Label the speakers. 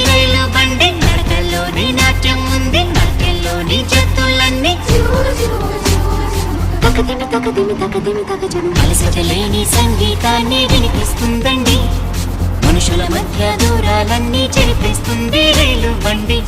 Speaker 1: రైలు బండి నడకల్లోని నాట్యం ఉంది, నాట్యంలోని చేతులన్నీ అలసట లేని సంగీతాన్ని వినిపిస్తుందండి. మనుషుల మధ్య దూరాలన్నీ చెరిపిస్తుంది రైలు బండి.